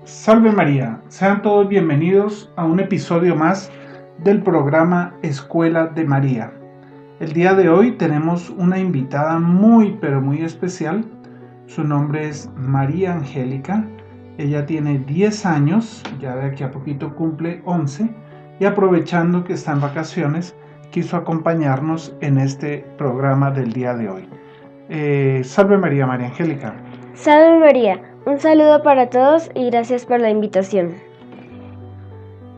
Salve María, sean todos bienvenidos a un episodio más del programa Escuela de María. El día de hoy tenemos una invitada muy especial. Su nombre es María Angélica. Ella tiene 10 años, ya de aquí a poquito cumple 11, y aprovechando que está en vacaciones, quiso acompañarnos en este programa del día de hoy. Salve María, María Angélica. Salve María, un saludo para todos y gracias por la invitación.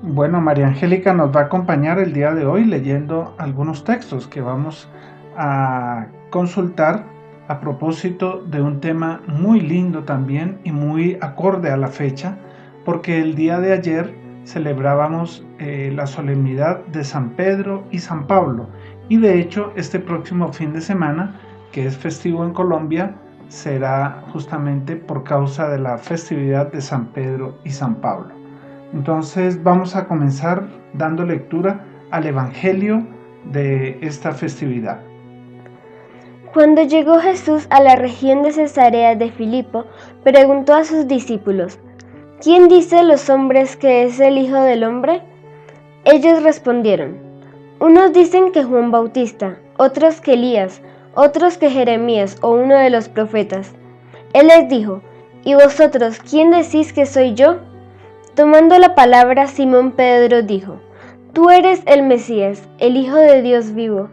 Bueno, María Angélica nos va a acompañar el día de hoy leyendo algunos textos que vamos a consultar a propósito de un tema muy lindo también y muy acorde a la fecha, porque el día de ayer celebrábamos la solemnidad de San Pedro y San Pablo, y de hecho este próximo fin de semana, que es festivo en Colombia, será justamente por causa de la festividad de San Pedro y San Pablo. Entonces vamos a comenzar dando lectura al Evangelio de esta festividad. Cuando llegó Jesús a la región de Cesarea de Filipo, preguntó a sus discípulos: ¿Quién dicen los hombres que es el Hijo del Hombre? Ellos respondieron: unos dicen que Juan Bautista, otros que Elías, otros que Jeremías o uno de los profetas. Él les dijo: ¿Y vosotros quién decís que soy yo? Tomando la palabra, Simón Pedro dijo: Tú eres el Mesías, el Hijo de Dios vivo.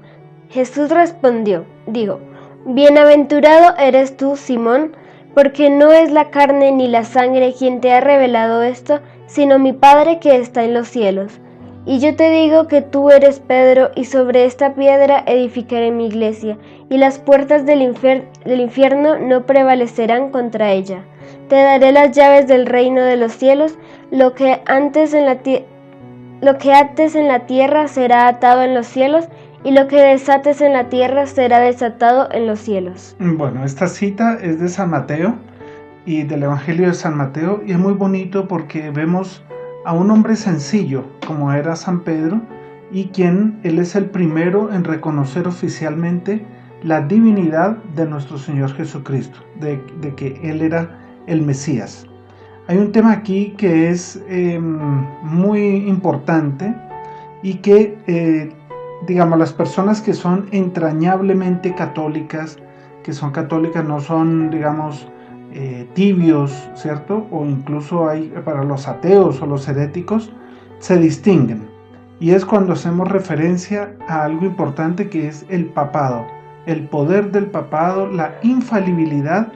Jesús respondió, dijo: Bienaventurado eres tú, Simón, porque no es la carne ni la sangre quien te ha revelado esto, sino mi Padre que está en los cielos. Y yo te digo que tú eres Pedro, y sobre esta piedra edificaré mi iglesia, y las puertas del infierno no prevalecerán contra ella. Te daré las llaves del reino de los cielos. Lo que ates en la tierra será atado en los cielos, y lo que desates en la tierra será desatado en los cielos. Bueno, esta cita es de San Mateo y del Evangelio de San Mateo, y es muy bonito porque vemos a un hombre sencillo como era San Pedro, y él es el primero en reconocer oficialmente la divinidad de nuestro Señor Jesucristo, de que Él era el Mesías. Hay un tema aquí que es muy importante y que, las personas que son entrañablemente católicas, no son, tibios, ¿cierto? O incluso hay para los ateos o los heréticos, se distinguen. Y es cuando hacemos referencia a algo importante que es el papado, el poder del papado, la infalibilidad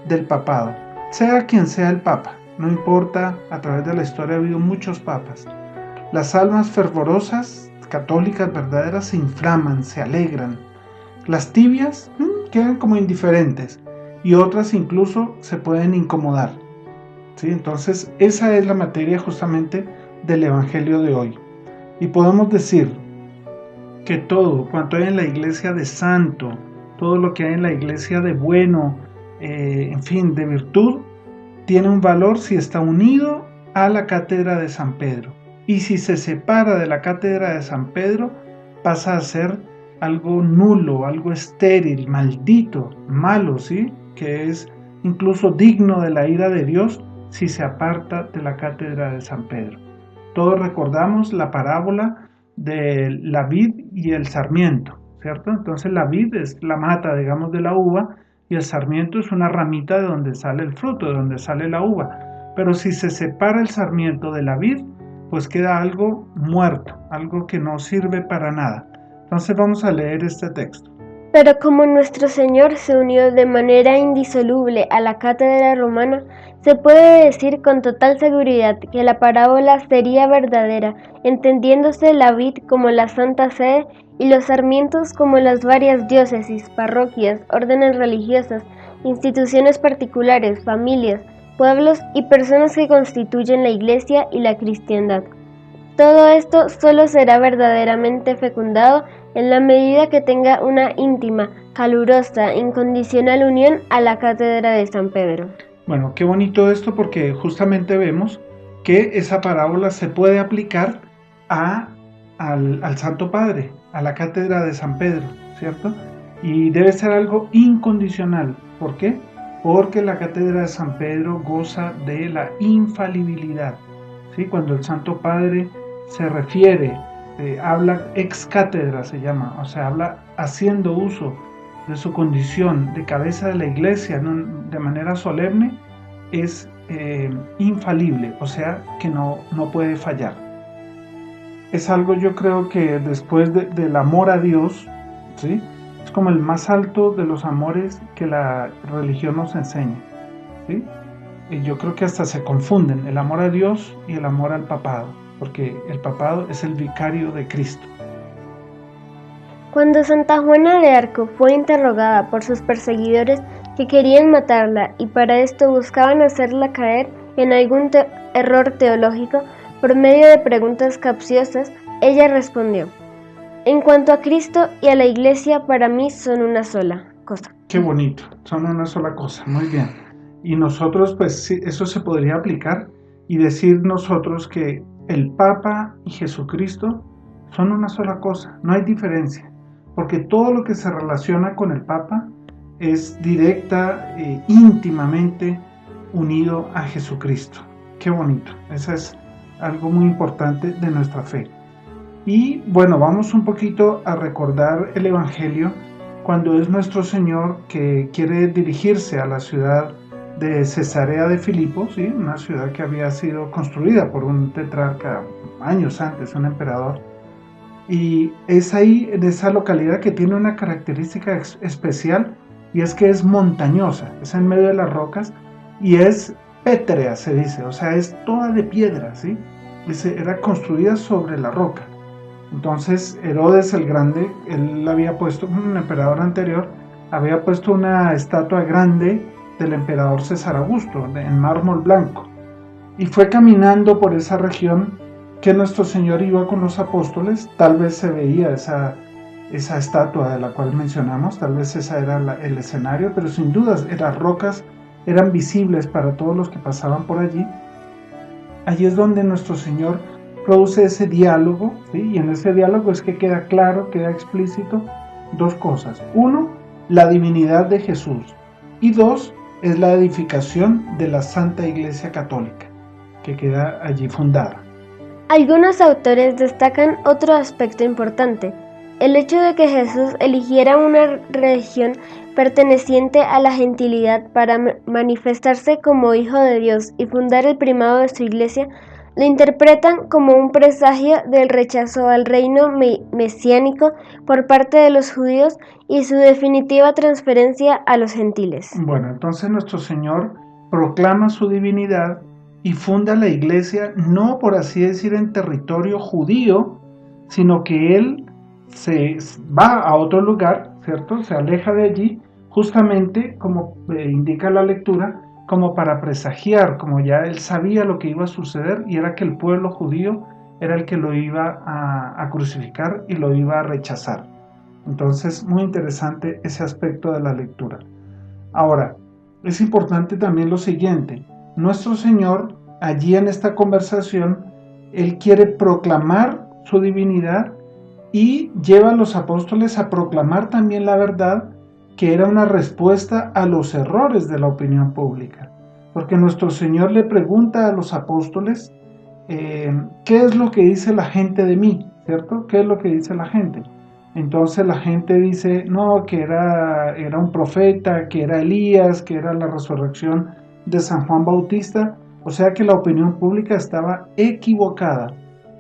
del papado, sea quien sea el papa. No importa, a través de la historia ha habido muchos papas. Las almas fervorosas, católicas verdaderas, se inflaman, se alegran. Las tibias quedan como indiferentes, y otras incluso se pueden incomodar. ¿Sí? Entonces, esa es la materia justamente del Evangelio de hoy. Y podemos decir que todo cuanto hay en la iglesia de santo, todo lo que hay en la iglesia de bueno, de virtud, tiene un valor si está unido a la cátedra de San Pedro. Y si se separa de la cátedra de San Pedro, pasa a ser algo nulo, algo estéril, maldito, malo, ¿sí? Que es incluso digno de la ira de Dios si se aparta de la cátedra de San Pedro. Todos recordamos la parábola de la vid y el sarmiento, ¿cierto? Entonces la vid es la mata, de la uva, y el sarmiento es una ramita de donde sale el fruto, de donde sale la uva. Pero si se separa el sarmiento de la vid, pues queda algo muerto, algo que no sirve para nada. Entonces vamos a leer este texto. Pero como nuestro Señor se unió de manera indisoluble a la cátedra romana, se puede decir con total seguridad que la parábola sería verdadera, entendiéndose la vid como la Santa Sede y los sarmientos como las varias diócesis, parroquias, órdenes religiosas, instituciones particulares, familias, pueblos y personas que constituyen la Iglesia y la cristiandad. Todo esto solo será verdaderamente fecundado en la medida que tenga una íntima, calurosa, incondicional unión a la cátedra de San Pedro. Bueno, qué bonito esto, porque justamente vemos que esa parábola se puede aplicar al Santo Padre, a la cátedra de San Pedro, ¿cierto? Y debe ser algo incondicional. ¿Por qué? porque la cátedra de San Pedro goza de la infalibilidad. ¿Sí? Cuando el Santo Padre se refiere, habla ex cátedra, se llama, o sea, habla haciendo uso de su condición de cabeza de la Iglesia de manera solemne, es infalible, o sea, que no puede fallar. Es algo, yo creo que después del amor a Dios, ¿sí? Es como el más alto de los amores que la religión nos enseña, ¿sí? Y yo creo que hasta se confunden el amor a Dios y el amor al papado, porque el papado es el vicario de Cristo. Cuando Santa Juana de Arco fue interrogada por sus perseguidores que querían matarla y para esto buscaban hacerla caer en algún error teológico por medio de preguntas capciosas, ella respondió: en cuanto a Cristo y a la Iglesia, para mí son una sola cosa. Qué bonito, son una sola cosa, muy bien. Y nosotros, pues sí, eso se podría aplicar y decir nosotros que el Papa y Jesucristo son una sola cosa, no hay diferencia. Porque todo lo que se relaciona con el Papa es directa, íntimamente unido a Jesucristo. Qué bonito, eso es algo muy importante de nuestra fe. Y bueno, vamos un poquito a recordar el Evangelio cuando es nuestro Señor que quiere dirigirse a la ciudad de Cesarea de Filipo, ¿sí? Una ciudad que había sido construida por un tetrarca años antes, un emperador. Y es ahí, en esa localidad, que tiene una característica especial, y es que es montañosa, es en medio de las rocas, y es pétrea, se dice, o sea, es toda de piedra, ¿sí? Era construida sobre la roca. Entonces, Herodes el Grande, él había puesto, un emperador anterior, había puesto una estatua grande del emperador César Augusto, en mármol blanco, y fue caminando por esa región que nuestro Señor iba con los apóstoles. Tal vez se veía esa estatua de la cual mencionamos, tal vez ese era el escenario, pero sin dudas las rocas eran visibles para todos los que pasaban por allí. Allí es donde nuestro Señor produce ese diálogo, ¿sí? Y en ese diálogo es que queda claro, queda explícito dos cosas. Uno, la divinidad de Jesús, y dos, es la edificación de la Santa Iglesia Católica, que queda allí fundada. Algunos autores destacan otro aspecto importante: el hecho de que Jesús eligiera una región perteneciente a la gentilidad para manifestarse como Hijo de Dios y fundar el primado de su Iglesia. Lo interpretan como un presagio del rechazo al reino mesiánico por parte de los judíos y su definitiva transferencia a los gentiles. Bueno, entonces nuestro Señor proclama su divinidad y funda la Iglesia, no por así decir en territorio judío, sino que Él se va a otro lugar, ¿cierto? Se aleja de allí, justamente como indica la lectura, como para presagiar, como ya Él sabía lo que iba a suceder, y era que el pueblo judío era el que lo iba a crucificar y lo iba a rechazar. Entonces, muy interesante ese aspecto de la lectura. Ahora, es importante también lo siguiente: nuestro Señor, allí en esta conversación, Él quiere proclamar su divinidad y lleva a los apóstoles a proclamar también la verdad, que era una respuesta a los errores de la opinión pública. Porque nuestro Señor le pregunta a los apóstoles, ¿qué es lo que dice la gente de mí? ¿Cierto? ¿Qué es lo que dice la gente? Entonces la gente dice, no, que era un profeta, que era Elías, que era la resurrección de San Juan Bautista. O sea que la opinión pública estaba equivocada.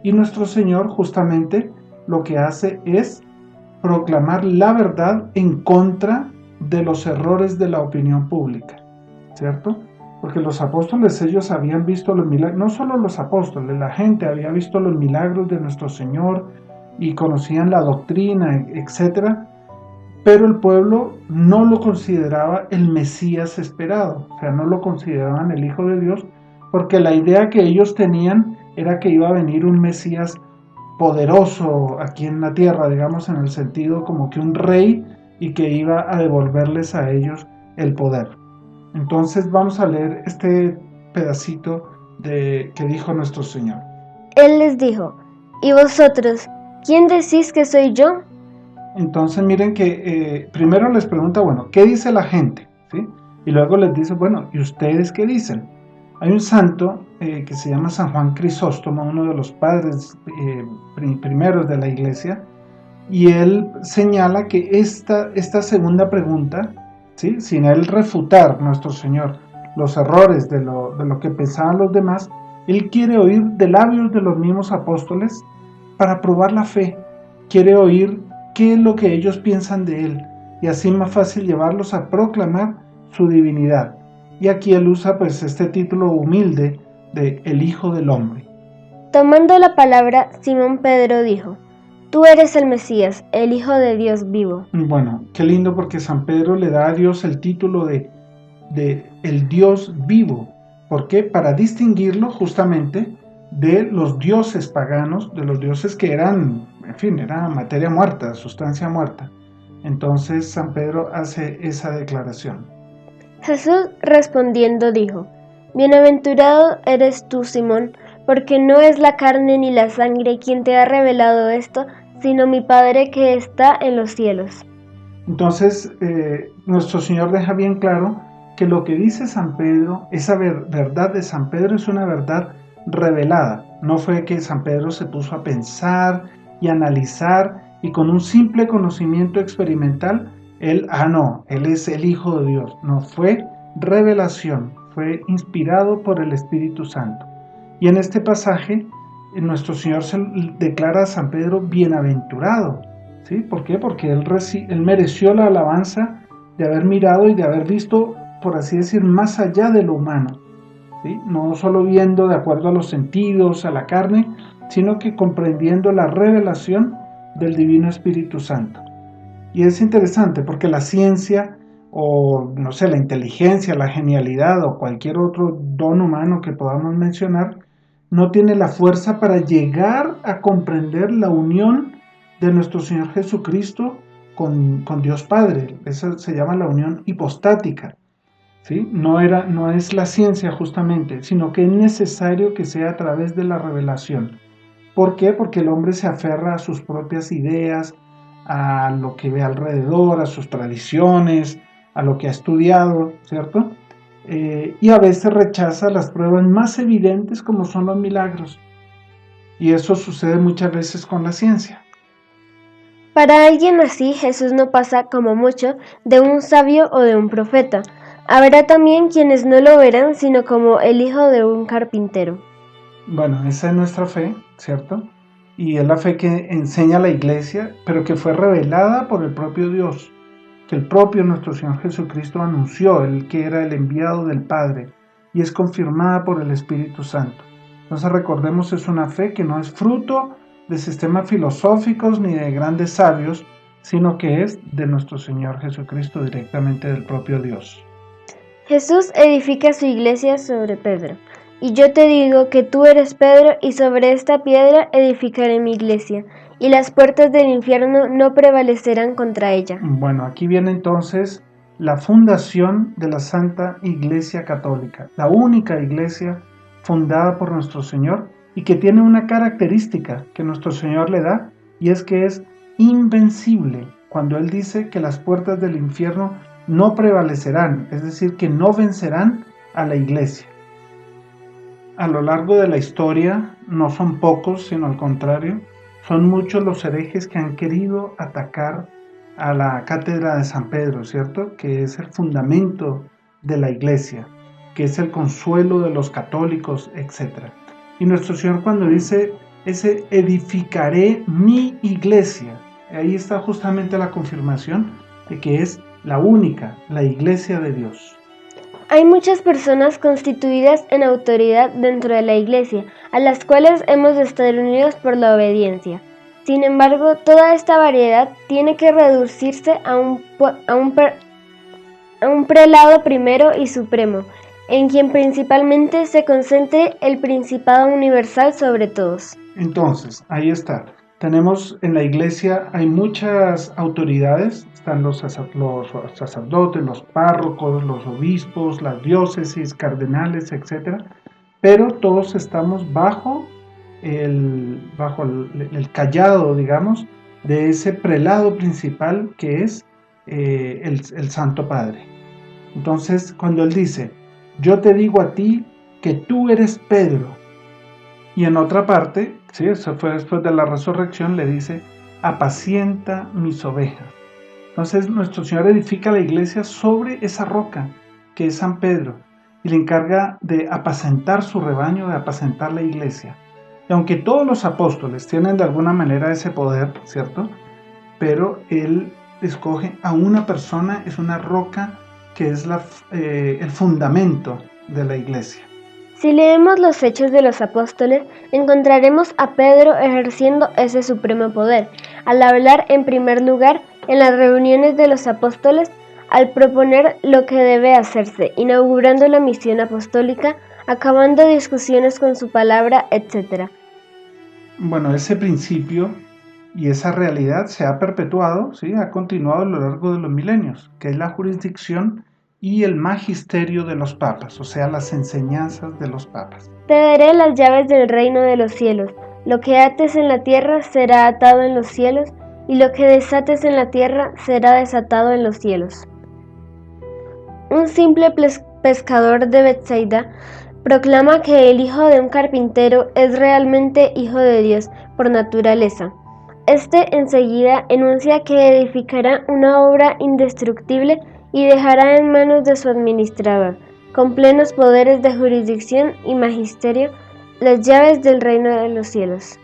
Y nuestro Señor justamente lo que hace es proclamar la verdad en contra de los errores de la opinión pública, ¿cierto? Porque los apóstoles, ellos habían visto los milagros, no solo los apóstoles, la gente había visto los milagros de nuestro Señor y conocían la doctrina, etc. Pero el pueblo no lo consideraba el Mesías esperado, o sea, no lo consideraban el Hijo de Dios, porque la idea que ellos tenían era que iba a venir un Mesías poderoso aquí en la tierra, digamos, en el sentido como que un rey, y que iba a devolverles a ellos el poder. Entonces vamos a leer este pedacito que dijo nuestro Señor. Él les dijo: ¿y vosotros, quién decís que soy yo? Entonces miren que primero les pregunta, bueno, ¿qué dice la gente? ¿Sí? Y luego les dice, bueno, ¿y ustedes qué dicen? Hay un santo que se llama San Juan Crisóstomo, uno de los padres primeros de la iglesia, y él señala que esta segunda pregunta, ¿sí?, sin él refutar, nuestro Señor, los errores de lo que pensaban los demás, él quiere oír de labios de los mismos apóstoles para probar la fe, quiere oír qué es lo que ellos piensan de él, y así más fácil llevarlos a proclamar su divinidad. Y aquí él usa pues este título humilde de el Hijo del Hombre. Tomando la palabra, Simón Pedro dijo: Tú eres el Mesías, el Hijo de Dios vivo. Bueno, qué lindo, porque San Pedro le da a Dios el título de el Dios vivo. ¿Por qué? Para distinguirlo justamente de los dioses paganos, de los dioses que eran, en fin, era materia muerta, sustancia muerta. Entonces San Pedro hace esa declaración. Jesús respondiendo dijo: Bienaventurado eres tú, Simón, porque no es la carne ni la sangre quien te ha revelado esto, sino mi Padre que está en los cielos. Entonces, nuestro Señor deja bien claro que lo que dice San Pedro, esa verdad de San Pedro es una verdad revelada. No fue que San Pedro se puso a pensar y analizar y con un simple conocimiento experimental, él es el Hijo de Dios. No, fue revelación, fue inspirado por el Espíritu Santo. Y en este pasaje, nuestro Señor se declara a San Pedro bienaventurado. ¿Sí? ¿Por qué? Porque él mereció la alabanza de haber mirado y de haber visto, por así decir, más allá de lo humano, ¿sí? No solo viendo de acuerdo a los sentidos, a la carne, sino que comprendiendo la revelación del Divino Espíritu Santo. Y es interesante porque la ciencia, o no sé, la inteligencia, la genialidad o cualquier otro don humano que podamos mencionar, no tiene la fuerza para llegar a comprender la unión de nuestro Señor Jesucristo con Dios Padre. Eso se llama la unión hipostática, ¿sí? No es la ciencia justamente, sino que es necesario que sea a través de la revelación. ¿Por qué? Porque el hombre se aferra a sus propias ideas, a lo que ve alrededor, a sus tradiciones, a lo que ha estudiado, ¿cierto? Y a veces rechaza las pruebas más evidentes como son los milagros. Y eso sucede muchas veces con la ciencia. Para alguien así, Jesús no pasa, como mucho, de un sabio o de un profeta. Habrá también quienes no lo verán, sino como el hijo de un carpintero. Bueno, esa es nuestra fe, ¿cierto? Y es la fe que enseña la Iglesia, pero que fue revelada por el propio Dios, que el propio nuestro Señor Jesucristo anunció, el que era el enviado del Padre, y es confirmada por el Espíritu Santo. Entonces recordemos, es una fe que no es fruto de sistemas filosóficos ni de grandes sabios, sino que es de nuestro Señor Jesucristo, directamente del propio Dios. Jesús edifica su iglesia sobre Pedro. Y yo te digo que tú eres Pedro, y sobre esta piedra edificaré mi iglesia, y las puertas del infierno no prevalecerán contra ella. Bueno, aquí viene entonces la fundación de la Santa Iglesia Católica, la única iglesia fundada por nuestro Señor y que tiene una característica que nuestro Señor le da, y es que es invencible. Cuando Él dice que las puertas del infierno no prevalecerán, es decir, que no vencerán a la iglesia. A lo largo de la historia no son pocos, sino al contrario, son muchos los herejes que han querido atacar a la cátedra de San Pedro, ¿cierto? Que es el fundamento de la iglesia, que es el consuelo de los católicos, etc. Y nuestro Señor, cuando dice ese edificaré mi iglesia, ahí está justamente la confirmación de que es la única, la iglesia de Dios. Hay muchas personas constituidas en autoridad dentro de la Iglesia, a las cuales hemos de estar unidos por la obediencia. Sin embargo, toda esta variedad tiene que reducirse a un prelado primero y supremo, en quien principalmente se concentre el principado universal sobre todos. Entonces, ahí está. Tenemos en la iglesia, hay muchas autoridades, están los sacerdotes, los párrocos, los obispos, las diócesis, cardenales, etc. Pero todos estamos bajo el cayado, digamos, de ese prelado principal que es el Santo Padre. Entonces, cuando él dice, yo te digo a ti que tú eres Pedro, y en otra parte, sí, eso fue después de la resurrección, le dice, apacienta mis ovejas. Entonces nuestro Señor edifica la iglesia sobre esa roca que es San Pedro y le encarga de apacentar su rebaño, de apacentar la iglesia. Y aunque todos los apóstoles tienen de alguna manera ese poder, ¿cierto? Pero Él escoge a una persona, es una roca que es el fundamento de la iglesia. Si leemos los Hechos de los Apóstoles, encontraremos a Pedro ejerciendo ese supremo poder, al hablar en primer lugar en las reuniones de los apóstoles, al proponer lo que debe hacerse, inaugurando la misión apostólica, acabando discusiones con su palabra, etc. Bueno, ese principio y esa realidad se ha perpetuado, ¿sí? Ha continuado a lo largo de los milenios, que es la jurisdicción y el magisterio de los papas, o sea, las enseñanzas de los papas. Te daré las llaves del reino de los cielos. Lo que ates en la tierra será atado en los cielos, y lo que desates en la tierra será desatado en los cielos. Un simple pescador de Betsaida proclama que el hijo de un carpintero es realmente hijo de Dios por naturaleza. Este enseguida enuncia que edificará una obra indestructible y dejará en manos de su administrador, con plenos poderes de jurisdicción y magisterio, las llaves del reino de los cielos.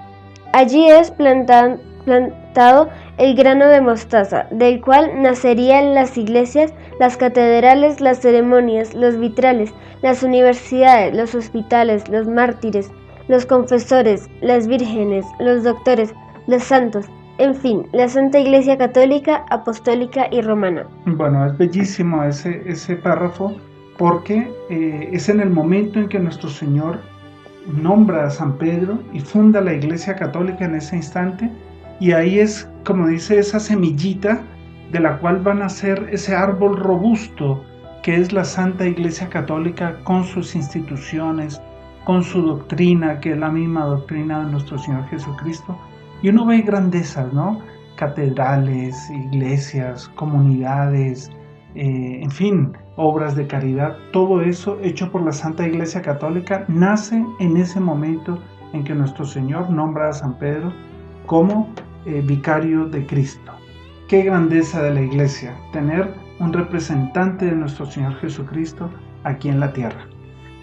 Allí es plantado el grano de mostaza, del cual nacerían las iglesias, las catedrales, las ceremonias, los vitrales, las universidades, los hospitales, los mártires, los confesores, las vírgenes, los doctores, los santos, en fin, la Santa Iglesia Católica, Apostólica y Romana. Bueno, es bellísimo ese párrafo porque es en el momento en que nuestro Señor nombra a San Pedro y funda la Iglesia Católica en ese instante, y ahí es, como dice, esa semillita de la cual va a nacer ese árbol robusto que es la Santa Iglesia Católica con sus instituciones, con su doctrina, que es la misma doctrina de nuestro Señor Jesucristo. Y uno ve grandezas, ¿no? Catedrales, iglesias, comunidades, en fin, obras de caridad. Todo eso hecho por la Santa Iglesia Católica nace en ese momento en que nuestro Señor nombra a San Pedro como vicario de Cristo. Qué grandeza de la iglesia, tener un representante de nuestro Señor Jesucristo aquí en la tierra.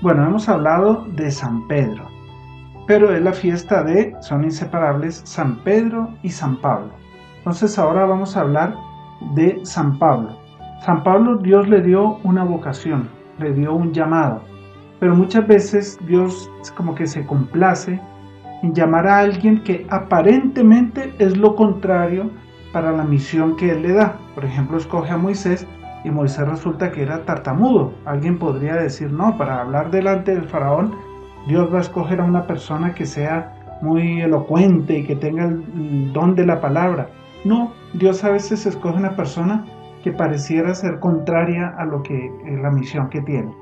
Bueno, hemos hablado de San Pedro, pero es la fiesta son inseparables, San Pedro y San Pablo. Entonces ahora vamos a hablar de San Pablo. San Pablo, Dios le dio una vocación, le dio un llamado, pero muchas veces Dios como que se complace en llamar a alguien que aparentemente es lo contrario para la misión que Él le da. Por ejemplo, escoge a Moisés y Moisés resulta que era tartamudo. Alguien podría decir, no, para hablar delante del faraón, Dios va a escoger a una persona que sea muy elocuente y que tenga el don de la palabra. No, Dios a veces escoge una persona que pareciera ser contraria a la misión que tiene.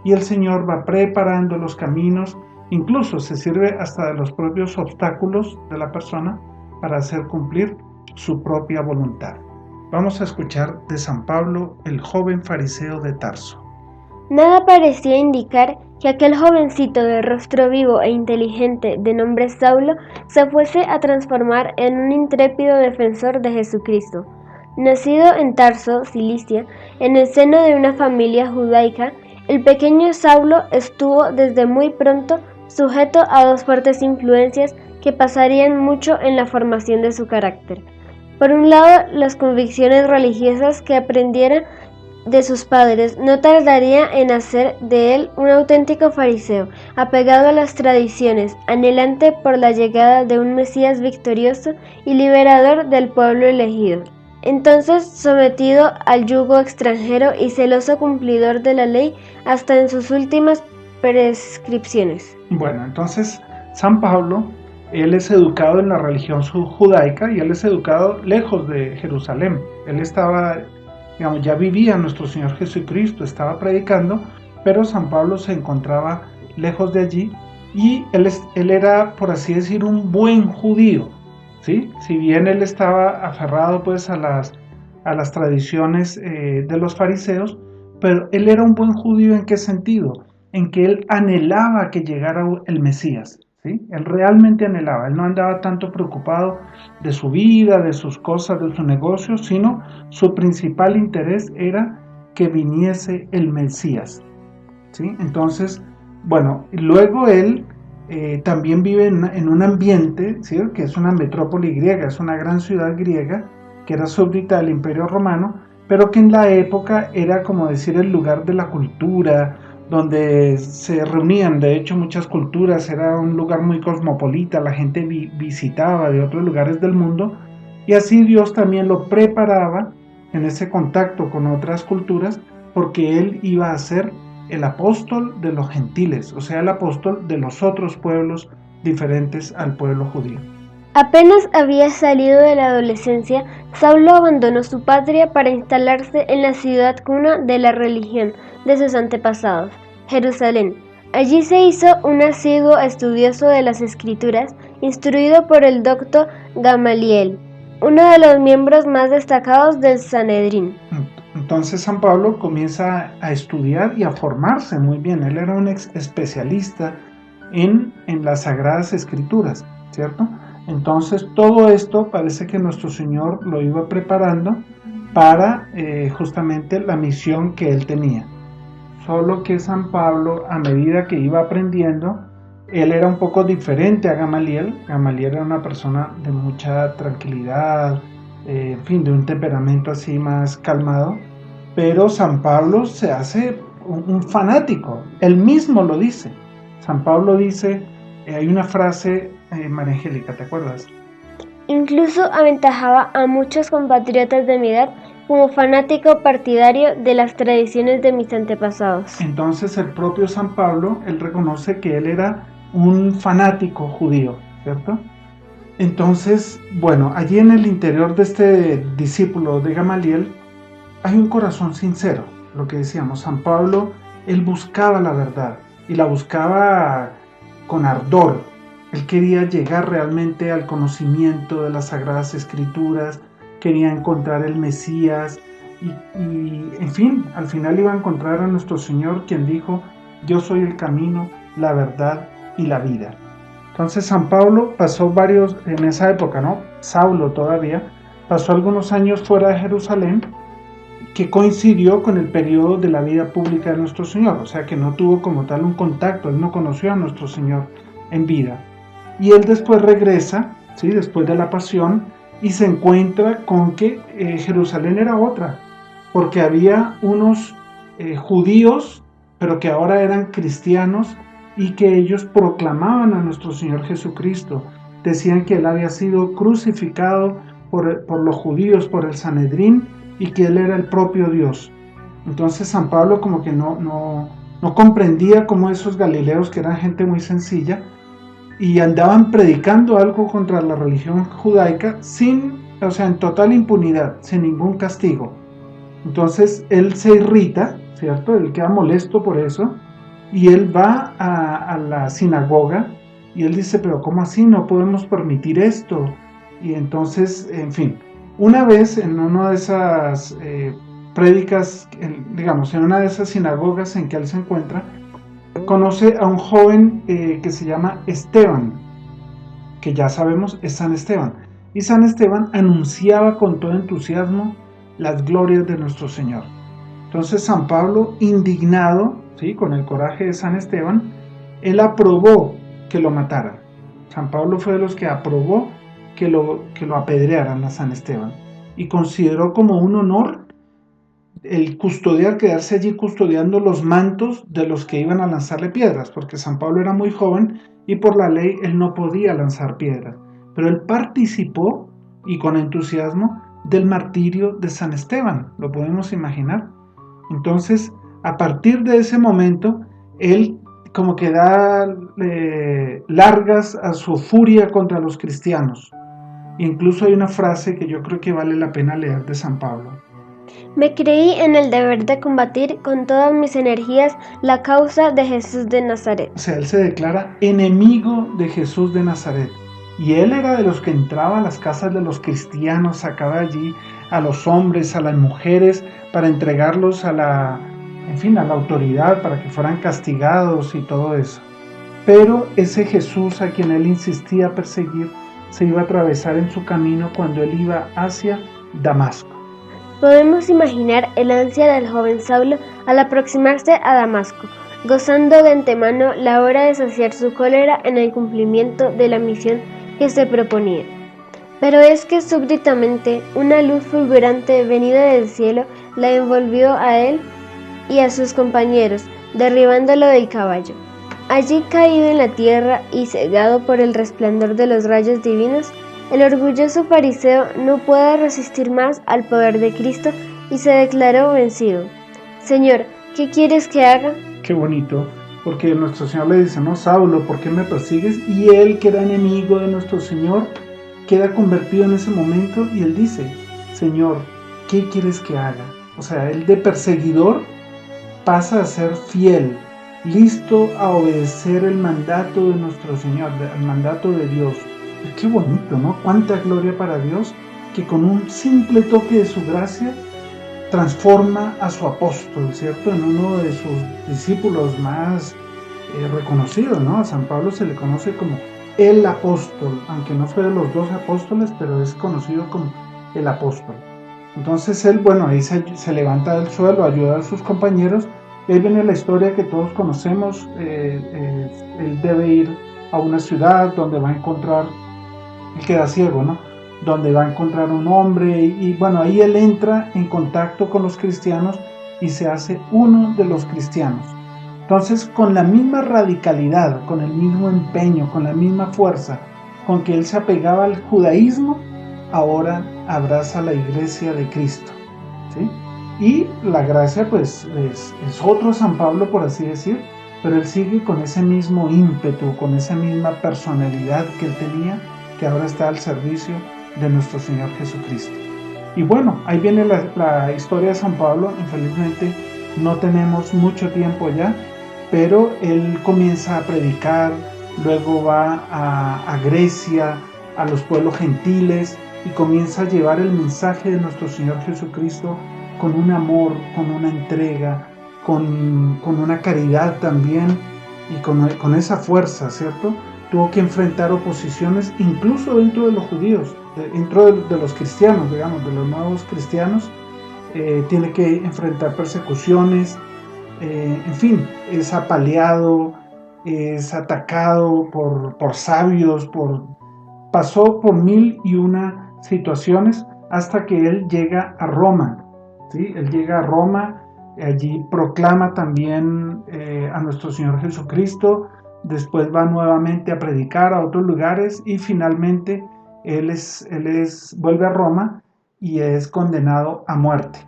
Y el Señor va preparando los caminos, incluso se sirve hasta de los propios obstáculos de la persona para hacer cumplir su propia voluntad. Vamos a escuchar de San Pablo, el joven fariseo de Tarso. Nada parecía indicar que aquel jovencito de rostro vivo e inteligente de nombre Saulo se fuese a transformar en un intrépido defensor de Jesucristo. Nacido en Tarso, Cilicia, en el seno de una familia judaica, el pequeño Saulo estuvo desde muy pronto sujeto a dos fuertes influencias que pasarían mucho en la formación de su carácter. Por un lado, las convicciones religiosas que aprendiera de sus padres no tardaría en hacer de él un auténtico fariseo, apegado a las tradiciones, anhelante por la llegada de un Mesías victorioso y liberador del pueblo elegido. Entonces, sometido al yugo extranjero y celoso cumplidor de la ley hasta en sus últimas prescripciones. Bueno, entonces San Pablo, él es educado en la religión judaica y él es educado lejos de Jerusalén. Él estaba, ya vivía nuestro Señor Jesucristo, estaba predicando, pero San Pablo se encontraba lejos de allí y él era, por así decir, un buen judío, ¿sí? Si bien él estaba aferrado pues a las tradiciones de los fariseos, Pero él era un buen judío, ¿en qué sentido? En que él anhelaba que llegara el Mesías, ¿sí? Él realmente anhelaba, él no andaba tanto preocupado de su vida, de sus cosas, de su negocio, sino su principal interés era que viniese el Mesías, ¿sí? Entonces, bueno, luego él también vive en un ambiente, ¿sí? Que es una metrópoli griega, es una gran ciudad griega, que era súbdita del Imperio Romano, pero que en la época era como decir el lugar de la cultura, donde se reunían de hecho muchas culturas, era un lugar muy cosmopolita, la gente visitaba de otros lugares del mundo, y así Dios también lo preparaba en ese contacto con otras culturas, porque él iba a ser el apóstol de los gentiles, o sea, el apóstol de los otros pueblos diferentes al pueblo judío. Apenas había salido de la adolescencia, Saulo abandonó su patria para instalarse en la ciudad cuna de la religión de sus antepasados, Jerusalén. Allí se hizo un asiduo estudioso de las Escrituras, instruido por el doctor Gamaliel, uno de los miembros más destacados del Sanedrín. Entonces San Pablo comienza a estudiar y a formarse muy bien. Él era un especialista en las Sagradas Escrituras, ¿cierto? Entonces todo esto parece que nuestro Señor lo iba preparando para justamente la misión que él tenía. Solo que San Pablo, a medida que iba aprendiendo, él era un poco diferente a Gamaliel. Gamaliel era una persona de mucha tranquilidad, en fin, de un temperamento así más calmado, pero San Pablo se hace un fanático, él mismo lo dice. San Pablo dice, hay una frase, María Angélica, ¿te acuerdas? Incluso aventajaba a muchos compatriotas de mi edad como fanático partidario de las tradiciones de mis antepasados. Entonces el propio San Pablo, él reconoce que él era un fanático judío, ¿cierto? Entonces, bueno, allí en el interior de este discípulo de Gamaliel hay un corazón sincero, lo que decíamos, San Pablo, él buscaba la verdad y la buscaba con ardor. Él quería llegar realmente al conocimiento de las Sagradas Escrituras, quería encontrar el Mesías y en fin, al final iba a encontrar a nuestro Señor, quien dijo, yo soy el camino, la verdad y la vida. Entonces San Pablo pasó varios, en esa época, ¿no? Saulo todavía, pasó algunos años fuera de Jerusalén, que coincidió con el periodo de la vida pública de nuestro Señor, o sea que no tuvo como tal un contacto, él no conoció a nuestro Señor en vida. Y él después regresa, ¿sí? Después de la pasión, y se encuentra con que Jerusalén era otra, porque había unos judíos, pero que ahora eran cristianos, y que ellos proclamaban a nuestro Señor Jesucristo. Decían que él había sido crucificado por los judíos, por el Sanedrín, y que él era el propio Dios. Entonces San Pablo como que no comprendía cómo esos galileos, que eran gente muy sencilla, y andaban predicando algo contra la religión judaica en total impunidad, sin ningún castigo. Entonces él se irrita, ¿cierto? Él queda molesto por eso, y él va a la sinagoga y él dice, pero ¿cómo así? No podemos permitir esto. Y entonces, en fin, una vez en una de esas prédicas, digamos, en una de esas sinagogas en que él se encuentra, conoce a un joven que se llama Esteban, que ya sabemos es San Esteban. Y San Esteban anunciaba con todo entusiasmo las glorias de nuestro Señor. Entonces San Pablo, indignado, ¿sí? Con el coraje de San Esteban, él aprobó que lo mataran. San Pablo fue de los que aprobó que lo apedrearan a San Esteban y consideró como un honor el quedarse allí custodiando los mantos de los que iban a lanzarle piedras, porque San Pablo era muy joven y por la ley él no podía lanzar piedras, pero él participó y con entusiasmo del martirio de San Esteban, lo podemos imaginar. Entonces, a partir de ese momento, él como que da largas a su furia contra los cristianos. Incluso hay una frase que yo creo que vale la pena leer de San Pablo. Me creí en el deber de combatir con todas mis energías la causa de Jesús de Nazaret. O sea, él se declara enemigo de Jesús de Nazaret. Y él era de los que entraba a las casas de los cristianos, sacaba allí a los hombres, a las mujeres, para entregarlos a en fin, a la autoridad para que fueran castigados y todo eso. Pero ese Jesús a quien él insistía perseguir se iba a atravesar en su camino cuando él iba hacia Damasco. Podemos imaginar el ansia del joven Saulo al aproximarse a Damasco, gozando de antemano la hora de saciar su cólera en el cumplimiento de la misión que se proponía. Pero es que súbitamente una luz fulgurante venida del cielo la envolvió a él y a sus compañeros, derribándolo del caballo. Allí caído en la tierra y cegado por el resplandor de los rayos divinos, el orgulloso fariseo no puede resistir más al poder de Cristo y se declaró vencido. Señor, ¿qué quieres que haga? Qué bonito, porque nuestro Señor le dice, no, Saulo, ¿por qué me persigues? Y él, que era enemigo de nuestro Señor, queda convertido en ese momento y él dice, Señor, ¿qué quieres que haga? O sea, él de perseguidor pasa a ser fiel, listo a obedecer el mandato de nuestro Señor, el mandato de Dios. Y qué bonito, ¿no? Cuánta gloria para Dios, que con un simple toque de su gracia transforma a su apóstol, ¿cierto? En uno de sus discípulos más reconocidos, ¿no? A San Pablo se le conoce como el apóstol, aunque no fue de los 12 apóstoles, pero es conocido como el apóstol. Entonces él, bueno, ahí se levanta del suelo, ayuda a sus compañeros. Ahí viene la historia que todos conocemos. Él debe ir a una ciudad donde va a encontrar, él queda ciego, ¿no? Donde va a encontrar un hombre y bueno, ahí él entra en contacto con los cristianos y se hace uno de los cristianos. Entonces, con la misma radicalidad, con el mismo empeño, con la misma fuerza con que él se apegaba al judaísmo, ahora abraza la iglesia de Cristo, ¿sí? Y la gracia pues es otro San Pablo, por así decir, pero él sigue con ese mismo ímpetu, con esa misma personalidad que él tenía, que ahora está al servicio de nuestro Señor Jesucristo. Y bueno, ahí viene la historia de San Pablo. Infelizmente no tenemos mucho tiempo ya, pero él comienza a predicar, luego va a Grecia, a los pueblos gentiles, y comienza a llevar el mensaje de nuestro Señor Jesucristo con un amor, con una entrega, con una caridad también, y con esa fuerza, ¿cierto? Tuvo que enfrentar oposiciones incluso dentro de los judíos, dentro de los cristianos, digamos, de los nuevos cristianos. Tiene que enfrentar persecuciones, en fin, es apaleado, es atacado por sabios, pasó por 1001 situaciones hasta que él llega a Roma, ¿sí? Él llega a Roma, allí proclama también a nuestro Señor Jesucristo, después va nuevamente a predicar a otros lugares y finalmente él vuelve a Roma y es condenado a muerte.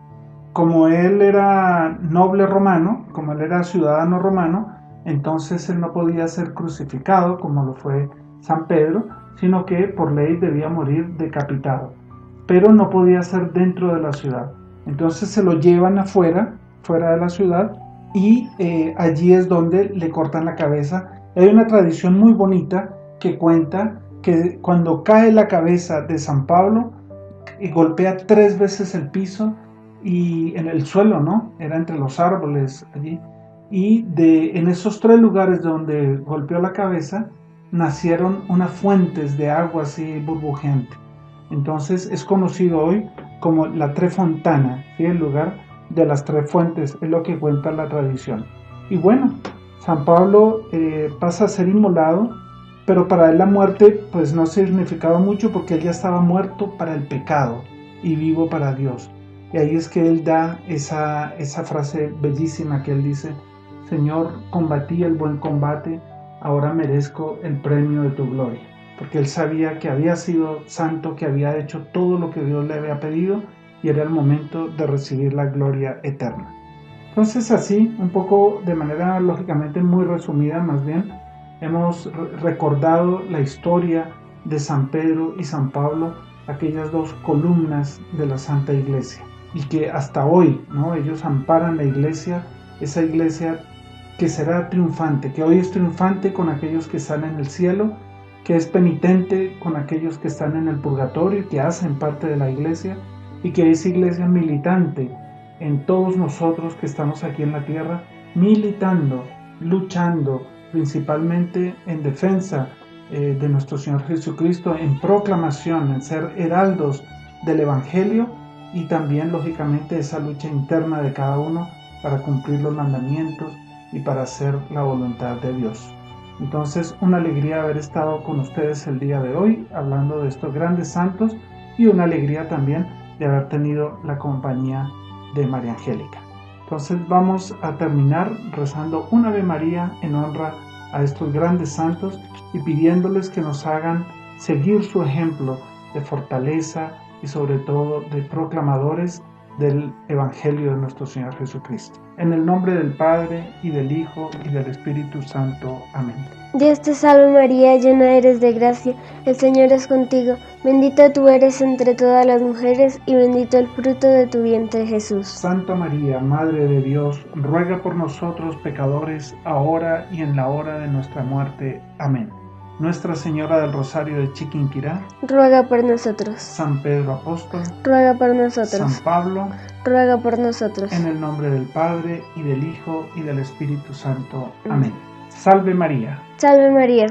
Como él era noble romano, como él era ciudadano romano, entonces él no podía ser crucificado como lo fue San Pedro, sino que por ley debía morir decapitado, pero no podía ser dentro de la ciudad. Entonces se lo llevan afuera, fuera de la ciudad, y allí es donde le cortan la cabeza. Hay una tradición muy bonita que cuenta que cuando cae la cabeza de San Pablo, golpea 3 veces el piso y en el suelo, ¿no? Era entre los árboles allí. Y en esos 3 lugares donde golpeó la cabeza, nacieron unas fuentes de agua así burbujeante. Entonces es conocido hoy como la Tre Fontana, ¿sí? El lugar de las 3 fuentes, es lo que cuenta la tradición. Y bueno, San Pablo pasa a ser inmolado, pero para él la muerte pues no significaba mucho porque él ya estaba muerto para el pecado y vivo para Dios. Y ahí es que él da esa frase bellísima que él dice: Señor, combatí el buen combate, ahora merezco el premio de tu gloria. Porque él sabía que había sido santo, que había hecho todo lo que Dios le había pedido y era el momento de recibir la gloria eterna. Entonces así, un poco de manera lógicamente muy resumida más bien, hemos recordado la historia de San Pedro y San Pablo, aquellas 2 columnas de la Santa Iglesia, y que hasta hoy, ¿no? Ellos amparan la iglesia, esa iglesia que será triunfante, que hoy es triunfante con aquellos que están en el cielo, que es penitente con aquellos que están en el purgatorio, que hacen parte de la iglesia, y que es iglesia militante en todos nosotros que estamos aquí en la tierra, militando, luchando, principalmente en defensa de nuestro Señor Jesucristo, en proclamación, en ser heraldos del Evangelio, y también lógicamente esa lucha interna de cada uno para cumplir los mandamientos y para hacer la voluntad de Dios. Entonces, una alegría haber estado con ustedes el día de hoy hablando de estos grandes santos, y una alegría también de haber tenido la compañía de María Angélica. Entonces vamos a terminar rezando un Ave María en honra a estos grandes santos y pidiéndoles que nos hagan seguir su ejemplo de fortaleza y sobre todo de proclamadores del Evangelio de nuestro Señor Jesucristo. En el nombre del Padre, y del Hijo, y del Espíritu Santo. Amén. Dios te salve María, llena eres de gracia, el Señor es contigo, bendita tú eres entre todas las mujeres, y bendito el fruto de tu vientre Jesús. Santa María, Madre de Dios, ruega por nosotros pecadores, ahora y en la hora de nuestra muerte. Amén. Nuestra Señora del Rosario de Chiquinquirá, ruega por nosotros. San Pedro Apóstol, ruega por nosotros. San Pablo, ruega por nosotros. En el nombre del Padre, y del Hijo, y del Espíritu Santo. Amén. Salve María. Salve María.